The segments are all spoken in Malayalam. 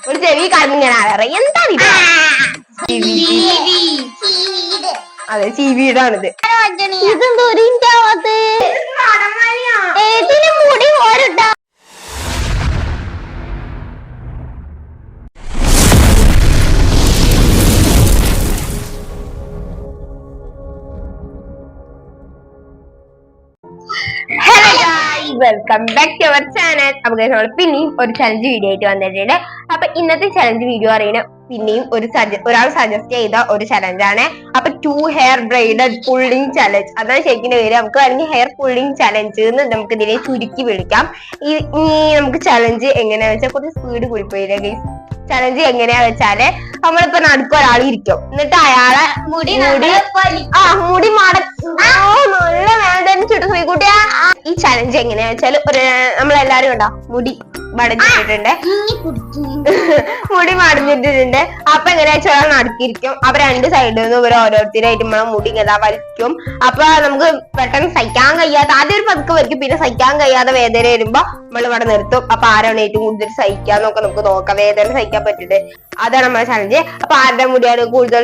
ഒരു ചെവി കറങ്ങിങ്ങനെ അറിയാം എന്താ അതെ ചീവീടാണിത്. ഇതെന്തോ മുടി പോരട്ടാ. Welcome back to our channel. അപ്പൊ നമ്മൾ പിന്നെയും ഒരു ചലഞ്ച് വീഡിയോ ആയിട്ട് വന്നിട്ടുണ്ട്. അപ്പൊ ഇന്നത്തെ ചലഞ്ച് വീഡിയോ അറിയുന്ന പിന്നെയും ഒരാൾ സജസ്റ്റ് ചെയ്ത ഒരു ചലഞ്ചാണ്. അപ്പൊ 2 ഹെയർ ബ്രൈഡഡ് പുള്ളിങ് ചലഞ്ച്, അതാണ് ശരിക്കും പേര്. നമുക്ക് അല്ലെങ്കിൽ ഹെയർ പുള്ളിങ് ചലഞ്ച് എന്ന് നമുക്ക് ഇതിനെ ചുരുക്കി വിളിക്കാം. ഈ നമുക്ക് ചലഞ്ച് എങ്ങനെയാ വെച്ചാൽ കുറച്ച് സ്പീഡ് കൂടിപ്പോയില്ലേ ഗൈസ്. ചലഞ്ച് എങ്ങനെയാ വെച്ചാല് നമ്മളിപ്പോ നടുക്ക് ഒരാൾ ഇരിക്കും, എന്നിട്ട് അയാളെ മുടി നല്ല വേദനിച്ചിട്ട് ശ്രീകുട്ടിയാ. ഈ ചലഞ്ച് എങ്ങനെയാ വെച്ചാല് നമ്മളെല്ലാരും ഉണ്ടോ മുടി മടഞ്ഞിട്ടിട്ടുണ്ട് അപ്പൊ എങ്ങനെയാ വെച്ചാൽ നടുക്കിരിക്കും. അപ്പൊ 2 സൈഡിൽ നിന്ന് ഇവർ ഓരോരുത്തരായിട്ട് നമ്മളെ മുടി ഇങ്ങനെ വലിക്കും. അപ്പൊ നമുക്ക് പെട്ടെന്ന് സഹിക്കാൻ കഴിയാത്ത ആദ്യം ഒരു പതുക്കെ വയ്ക്കും, പിന്നെ സഹിക്കാൻ കഴിയാതെ വേദന വരുമ്പോ നമ്മൾ ഇവിടെ നിർത്തും. അപ്പൊ ആരാണ് ഏറ്റവും കൂടുതൽ സഹിക്കാന്നൊക്കെ നമുക്ക് നോക്കാം, വേദന സഹിക്കാൻ പറ്റിട്ട്. അതാണ് നമ്മുടെ ചലഞ്ച്. അപ്പൊ ആരുടെ മുടിയാണ് കൂടുതൽ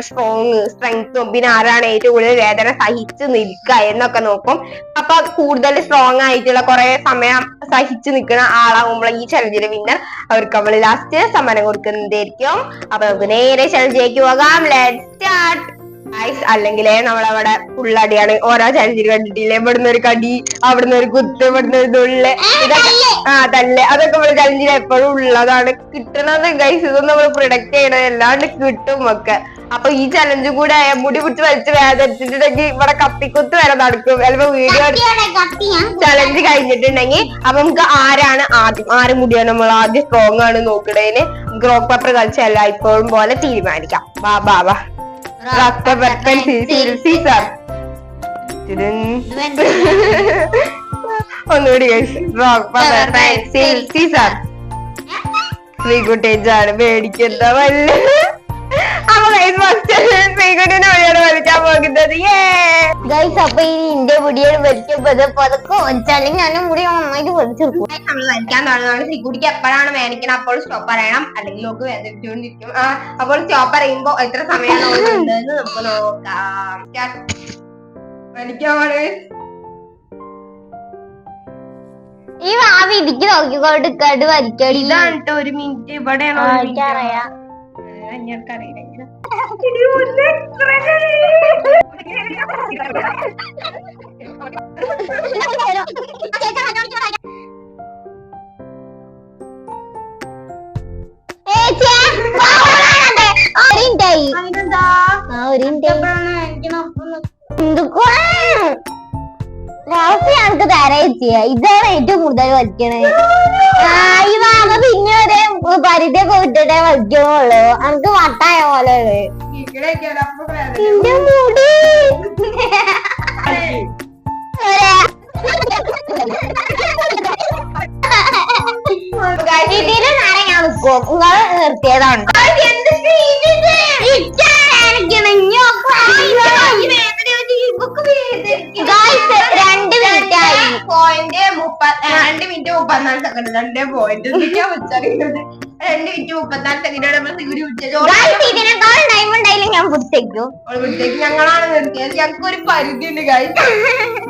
സ്ട്രെങ്ത്തും പിന്നെ ആരാണ് ഏറ്റവും കൂടുതൽ വേദന സഹിച്ച് നിൽക്കുക എന്നൊക്കെ നോക്കും. അപ്പൊ കൂടുതൽ സ്ട്രോങ് ആയിട്ടുള്ള കുറെ സമയം സഹിച്ചു നിൽക്കുന്ന ആളാകുമ്പോൾ ഈ ചലഞ്ചിന് വിന്നർ അവർക്ക് നമ്മൾ ലാസ്റ്റ് സമ്മാനം കൊടുക്കുന്നതായിരിക്കും. അപ്പൊ നമുക്ക് നേരെ ചലഞ്ചിലേക്ക് പോകാം. Let's start. അല്ലെങ്കിലേ നമ്മളവിടെ ഫുള്ളടിയാണ്. ഓരോ ചലഞ്ചിന് കണ്ടിട്ടില്ലേ, ഇവിടുന്ന് ഒരു കടി, അവിടുന്ന് ഒരു കുത്ത്, ഇവിടുന്ന് ഒരു തുള്ള്, ഇതൊക്കെ തല്ല്, അതൊക്കെ നമ്മള് ചലഞ്ചിൽ എപ്പോഴും ഉള്ളതാണ്. കിട്ടണത് ഗൈസ്, ഇതൊന്നും നമ്മൾ പ്രൊഡക്റ്റ് ചെയ്യണത് എല്ലാണ്ട് കിട്ടും ഒക്കെ. അപ്പൊ ഈ ചലഞ്ചും കൂടെ മുടി പിടിച്ച് വലിച്ച് വേദനിച്ചിട്ടുണ്ടെങ്കിൽ ഇവിടെ കത്തിക്കുത്ത് വരെ നടക്കും. ചിലപ്പോ വീഡിയോ ചലഞ്ച് കഴിഞ്ഞിട്ടുണ്ടെങ്കിൽ അപ്പൊ നമുക്ക് ആര് മുടിയാണ് നമ്മൾ ആദ്യം സ്ട്രോങ് ആണ് നോക്കണേന് റോക്ക് പേപ്പർ കളിച്ച് എല്ലായ്പ്പോഴും പോലെ തീരുമാനിക്കാം. ബാബാ റോക്ക് പേപ്പർ പെൻസിൽ സീസർ. ഒന്നുകൂടി റോക്ക് പേപ്പർ പെൻസിൽ സീസർ. ശ്രീകുട്ടേജാണ് പേടിക്കുന്ന വല്ല. അപ്പൊ ശ്രീകുട്ടിനെ വഴിയാണ് വലിക്കാൻ പോകുന്നത്. ഗൈസ്, അപ്പൊ ഈ ഇന്റെ മുടിയാണ് വലിക്കുമ്പോ പതുക്കെ വലിച്ചാലെങ്കിൽ ഞാൻ മുടി നന്നായിട്ട് വലിച്ചെടുക്കും. നമ്മൾ വലിക്കാൻ തുടങ്ങുകയാണ്. ശ്രീകുട്ടിക്ക് എപ്പോഴാണ് വേദനിക്കണം അപ്പോൾ സ്റ്റോപ്പ് പറയണം, അല്ലെങ്കിൽ നമുക്ക് വേദനിച്ചുകൊണ്ടിരിക്കും. അപ്പോൾ സ്റ്റോപ്പ് പറയുമ്പോ എത്ര സമയമാണ് ഉണ്ടെന്ന് നമുക്ക് നോക്കാം. വലിക്കാണ്. ഈ ഭാവി ഇടിക്ക് നോക്കിക്കൊണ്ട് കട് വലിക്കടി. ഇതാണ് 1 മിനിറ്റ് ഇവിടെയാണോ അറിയാം. ഞങ്ങൾക്കറിയില്ല. ഞങ്ങൾക്ക് തരയിച്ച ഇതാണ് ഏറ്റവും കൂടുതൽ വലിക്കണേ. ഈ ഭാഗ പിന്നെ ഒരു പരിധിയൊക്കെ വിട്ടിട്ടേ വലിക്കുന്നുള്ളൂ. നമുക്ക് വട്ടായ പോലെ എന്റെ മുടി ഇതിന് നേരെ ഞാൻ നിൽക്കും. നിങ്ങൾ നിർത്തിയതാണ്. ഞങ്ങളാണ് നിർത്തിയത്. ഞങ്ങൾക്ക് ഒരു പരിധി ഉണ്ട് ഗൈസ്.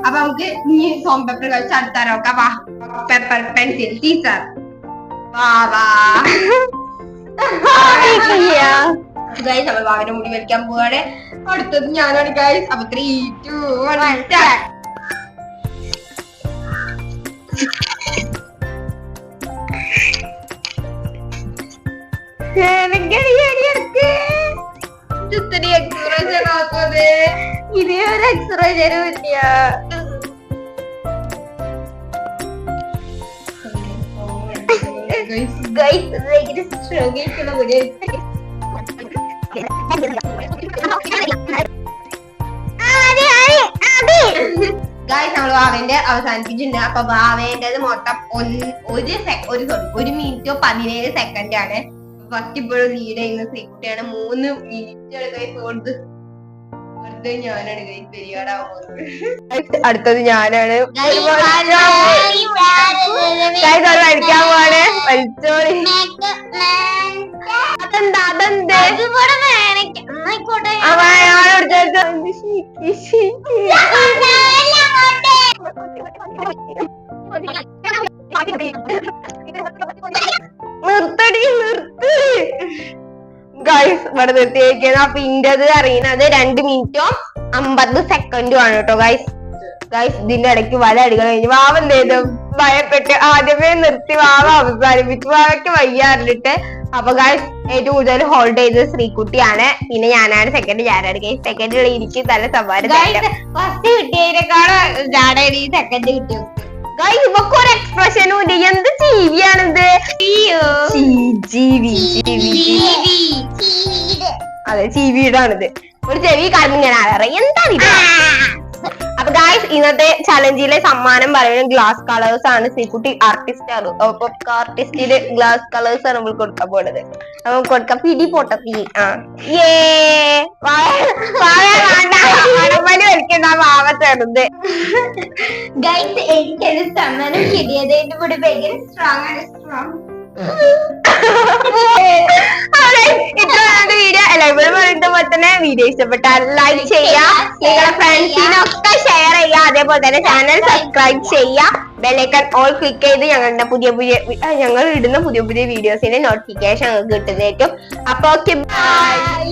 അപ്പൊ നമുക്ക് ഈ ഫോം പേപ്പർ കളിച്ച് അടുത്താരോക്കാം. Paper pencil scissor. ഗൈസ്, നമ്മൾ ബാബിന്റെ മുടി വലിക്കാൻ പോവാണ്. അടുത്തത് ഞാനാണ് ഗൈസ്. അപ്പൊ 3, 2, 1 സ്റ്റാർട്ട്. ഇതേ ഒരു എക്സ്പ്രഷനും ഇല്ല. നമ്മൾ ബാവന്റെ അവസാനിപ്പിച്ചിട്ടുണ്ട്. അപ്പൊ ബാവേണ്ടത് മൊത്തം 1 മിനിറ്റോ 17 സെക്കൻഡ് ആണ്. ഫസ്റ്റ് ഇപ്പോഴും ലീഡ് ചെയ്യുന്ന ശ്രീകുട്ടിയാണ്. 3 മിനിറ്റ് കൊടുത്ത് ഞാനാണ് അടുത്തത് ഞാനാണ്. വലിക്കാൻ പോവാണ്. വലിച്ചോളി. ഇവിടെ വേനയ്ക്ക് ആയിക്കോട്ടെ നിർത്തടി നിർത്ത് ഗൈസ് ഇവിടെ നിർത്തിയിരിക്കുന്നത്. അപ്പൊ ഇന്റത് അറിയുന്നത് 2 മിനിറ്റും 50 സെക്കൻഡും ആണ് കേട്ടോ ഗൈസ്. ഇതിന്റെ ഇടയ്ക്ക് പല അടികൾ കഴിഞ്ഞു. വാവ എന്ത് ചെയ്തു? ഭയപ്പെട്ട് ആദ്യമേ നിർത്തി വാവ അവസാനിപ്പിച്ചു. വാവയ്ക്ക് വയ്യാറിട്ട്. അപ്പൊ ഗൈസ് ഏറ്റവും കൂടുതൽ ഹോൾഡ് ചെയ്തത് ശ്രീകുട്ടിയാണ്. പിന്നെ ഞാനാണ് സെക്കൻഡ്. ഞാനാണ് ഗൈസ് സെക്കൻഡിൽ എനിക്ക് നല്ല സമ്മാനം. ഫസ്റ്റ് കിട്ടിയതിനേക്കാളും ജാടയാണ് ഈ സെക്കൻഡ് കിട്ടിയത്. ഗൈസ് ഇവക്ക് ഒരു എക്സ്പ്രഷനും ഇല്ല. എന്ത് ജീവിയാണിത്? അതെ ചീവീടാണിത്. ഒരു ചെവി കടന്നിങ്ങനെ അറിയാം എന്താണ് ഇത്. അപ്പൊ ഗായ്സ് ഇന്നത്തെ ചലഞ്ചിലെ സമ്മാനം പറയുന്നത് ഗ്ലാസ് കളേഴ്സ് ആണ്. ശ്രീകുട്ടി ആർട്ടിസ്റ്റ് ആണ്. അപ്പൊ ആർട്ടിസ്റ്റില് ഗ്ലാസ് കളേഴ്സ് ആണ് നമ്മൾ കൊടുക്കാൻ പോണത്. നമുക്ക് കൊടുക്കാം. പിടി പോട്ട പിടി. വലിക്കുന്ന വാവ ചെറുത്. ഗൈസ് എനിക്കൊരു സമ്മാനം കിട്ടിയത് എന്റെ കൂടെ ഭയങ്കര സ്ട്രോങ് ആണ്. സ്ട്രോങ് വീഡിയോ എല്ലാവരും പറയുന്ന പോലെ തന്നെ വീഡിയോ ഇഷ്ടപ്പെട്ടാൽ ലൈക്ക് ചെയ്യുക, നിങ്ങളുടെ ഫ്രണ്ട്സിനൊക്കെ ഷെയർ ചെയ്യുക, അതേപോലെ തന്നെ ചാനൽ സബ്സ്ക്രൈബ് ചെയ്യുക, ബെല്ലൈക്കൺ ഓൾ ക്ലിക്ക് ചെയ്ത് ഞങ്ങൾ ഇടുന്ന പുതിയ വീഡിയോസിന്റെ നോട്ടിഫിക്കേഷൻ നിങ്ങൾക്ക് കിട്ടുന്നതായിരിക്കും. അപ്പൊ ഓക്കെ ബൈ.